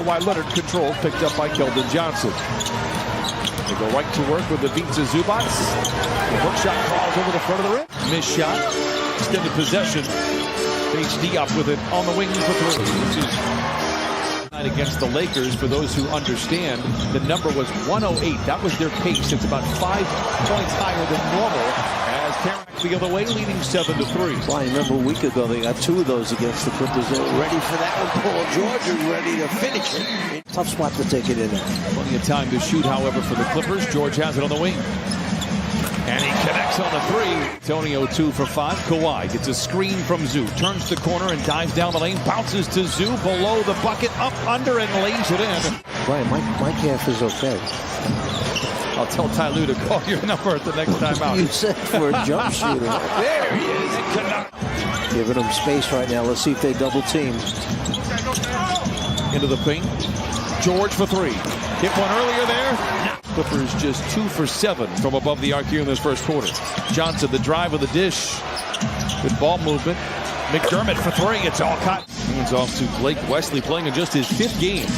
Kawhi Leonard controls, picked up by Keldon Johnson. They go right to work with the Vitsa Zubac. The hook shot falls over the front of the rim. Missed shot. Extended possession. Paige Diop with it on the wing for three. This is against the Lakers. For those who understand, the number was 108. That was their pace. It's about 5 points higher than normal. As Tarek the other way, leading 7-3. Well, I remember a week ago they got 2 of those against the Clippers. They were ready for that one. Paul George is ready to finish it. Tough spot to take it in there. Plenty of time to shoot, however, for the Clippers. George has it on the wing. And he connects on the 3. Antonio 2 for 5. Kawhi gets a screen from Zoo. Turns the corner and dives down the lane. Bounces to Zoo. Below the bucket. Up, under, and lays it in. Brian, my calf is okay. I'll tell Ty Lue to call your number at the next time out. You said for a jump shooter. There he is. Giving them space right now. Let's see if they double team. Into the paint. George for 3. Hit one earlier there. Clippers just 2 for 7 from above the arc here in this first quarter. Johnson, the drive of the dish. Good ball movement. McDermott for 3. It's all caught. Hands off to Blake Wesley, playing in just his 5th game.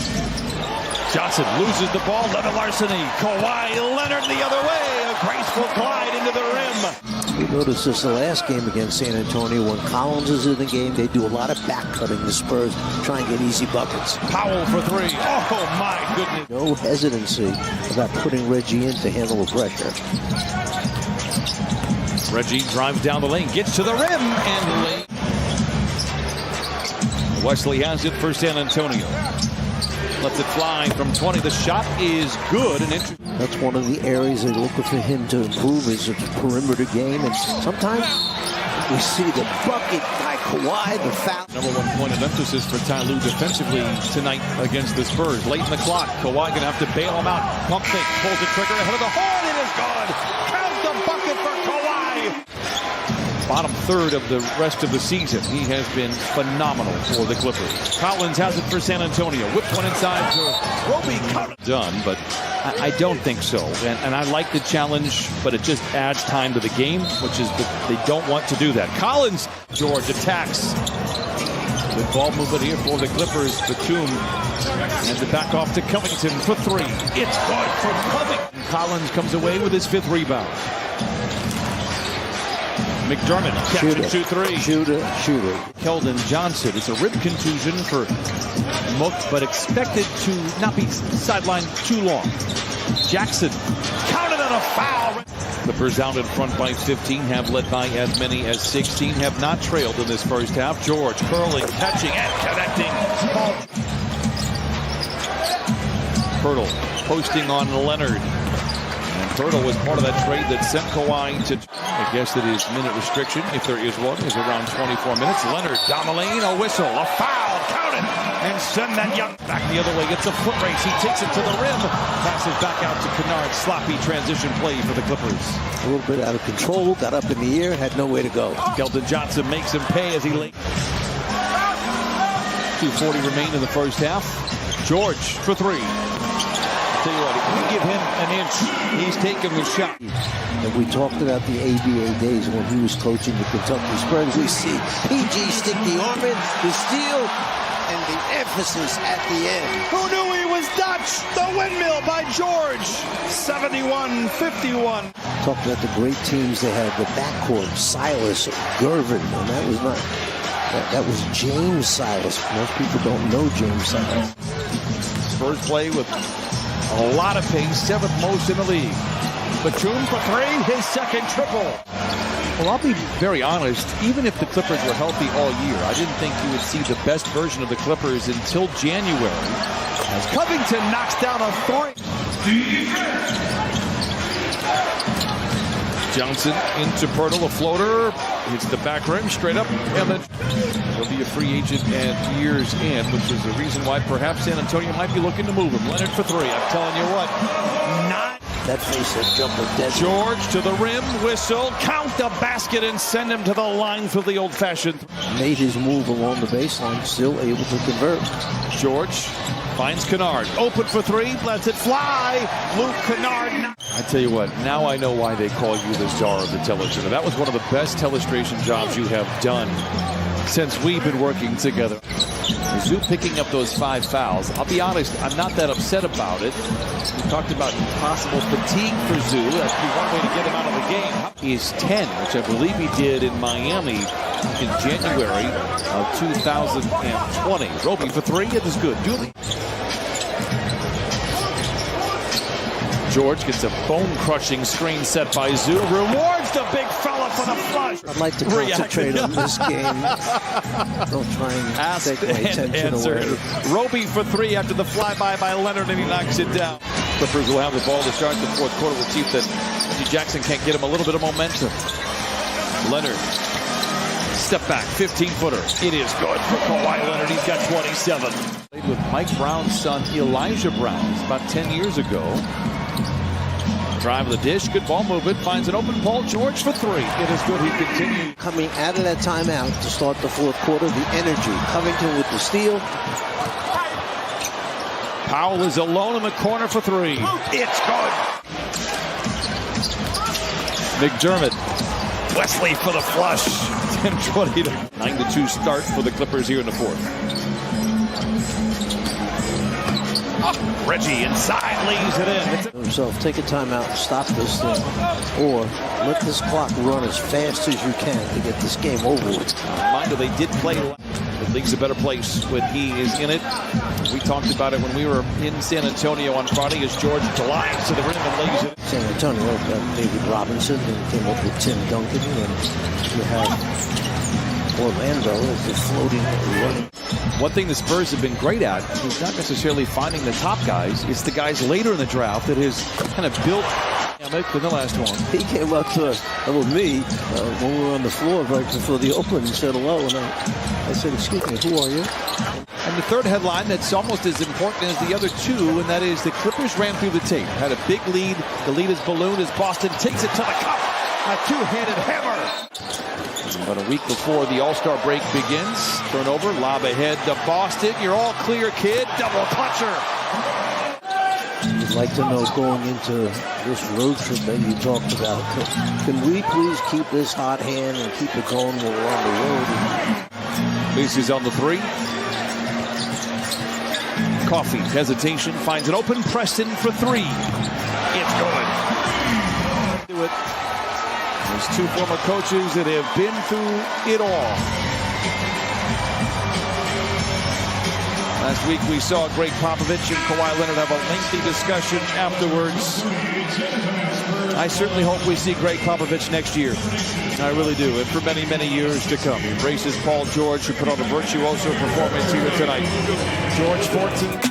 Johnson loses the ball. Leonard larceny. Kawhi Leonard the other way. A graceful glide into the rim. We noticed this the last game against San Antonio. When Collins is in the game, they do a lot of back cutting. The Spurs try and get easy buckets. Powell for 3. Oh, my goodness. No hesitancy about putting Reggie in to handle the pressure. Reggie drives down the lane, gets to the rim, and lane. Wesley has it for San Antonio. Lets it fly from 20. The shot is good. And that's one of the areas they're looking for him to improve is a perimeter game. And sometimes we see the bucket by Kawhi, the foul. Number 1 point of emphasis for Ty Lue defensively tonight against the Spurs. Late in the clock, Kawhi going to have to bail him out. Pump fake, pulls the trigger ahead of the horn. It is gone. Count the bucket for Kawhi. Bottom third of the rest of the season. He has been phenomenal for the Clippers. Collins has it for San Antonio. Whipped one inside to Roby. Done, but I don't think so. And I like the challenge, but it just adds time to the game, which is that they don't want to do that. Collins, George attacks. Good ball movement here for the Clippers. Batum and the back off to Covington for 3. It's good for Covington. Collins comes away with his 5th rebound. McDermott catches 2-3. Shooter. Keldon Johnson. It's a rib contusion for Mook, but expected to not be sidelined too long. Jackson counted on a foul. Clippers out in front by 15, have led by as many as 16, have not trailed in this first half. George curling, catching, and connecting. Pirtle posting on Leonard. Pirtle was part of that trade that sent Kawhi to, I guess that his minute restriction, if there is one, is around 24 minutes. Leonard down the lane, a whistle, a foul, counted, and send that young back the other way. Gets a foot race, he takes it to the rim, passes back out to Kennard. Sloppy transition play for the Clippers. A little bit out of control, got up in the air, had nowhere to go. Keldon Johnson makes him pay as he late. 2:40 remain in the first half. George for 3. Tell you what, if we give him an inch, he's taking the shot. And we talked about the ABA days when he was coaching the Kentucky Spurs. We see PG stick the arm in, the steal, and the emphasis at the end. Who knew he was Dutch? The windmill by George. 71-51. Talked about the great teams they had, the backcourt, Silas, Gervin, and that was not. That was James Silas. Most people don't know James Silas. Spurs play with a lot of pace, 7th most in the league. Batum for 3, his 2nd triple. Well, I'll be very honest, even if the Clippers were healthy all year, I didn't think you would see the best version of the Clippers until January. As Covington knocks down a 3. Johnson into Pirtle, a floater. Hits the back rim, straight up, and then he'll be a free agent at year's end, which is the reason why perhaps San Antonio might be looking to move him. Leonard for 3. I'm telling you what, not that face that jumper dead. George to the rim, whistle, count the basket, and send him to the line for the old-fashioned. Made his move along the baseline, still able to convert. George finds Kennard, open for 3, lets it fly. Luke Kennard. I tell you what, now I know why they call you the czar of the telestrator. That was one of the best telestration jobs you have done since we've been working together. Zoo picking up those 5 fouls. I'll be honest, I'm not that upset about it. We talked about possible fatigue for Zoo. That'd be one way to get him out of the game. He's 10, which I believe he did in Miami in January of 2020. Roby for 3, it is good. Dooley. George gets a bone-crushing screen set by Zoo. Rewards the big fella for the flush. I'd like to concentrate on this game. Don't try and take my attention away. Roby for 3 after the flyby by Leonard, and he knocks it down. Clippers will have the ball to start the fourth quarter. We'll see if that Jackson can't get him a little bit of momentum. Leonard, step back, 15-footer. It is good for Kawhi Leonard. He's got 27. Played with Mike Brown's son, Elijah Brown, about 10 years ago. Drive of the dish, good ball movement, finds an open Paul George for 3. It is good, he continues. Coming out of that timeout to start the fourth quarter, the energy. Covington with the steal. Powell is alone in the corner for 3. It's good. McDermott. Wesley for the flush. 10-20 to 9-2 start for the Clippers here in the fourth. Reggie inside, lays it in. Himself, take a timeout and stop this thing, or let this clock run as fast as you can to get this game over with. Reminder, they did play. The league's a better place when he is in it. We talked about it when we were in San Antonio on Friday as George glides to the rim and lays it. San Antonio got David Robinson and came up with Tim Duncan, and you have Orlando as the floating running. One thing the Spurs have been great at is not necessarily finding the top guys. It's the guys later in the draft that has kind of built in the last one. He came up to us, with me, when we were on the floor right before the open, and said hello, and I said, excuse me, who are you? And the third headline that's almost as important as the other two, and that is the Clippers ran through the tape. Had a big lead. The lead is ballooned as Boston takes it to the cup. A two-handed hammer. But a week before the All-Star break begins, turnover, lob ahead to Boston. You're all clear, kid. Double clutcher. I'd like to know, going into this road trip that you talked about, can we please keep this hot hand and keep it going when we're on the road? Lucy's on the 3. Coffee, hesitation, finds an open Preston for 3. It's good. Do it. There's 2 former coaches that have been through it all. Last week we saw Greg Popovich and Kawhi Leonard have a lengthy discussion afterwards. I certainly hope we see Greg Popovich next year. I really do, and for many, many years to come. He embraces Paul George, who put on a virtuoso performance here tonight. George 14.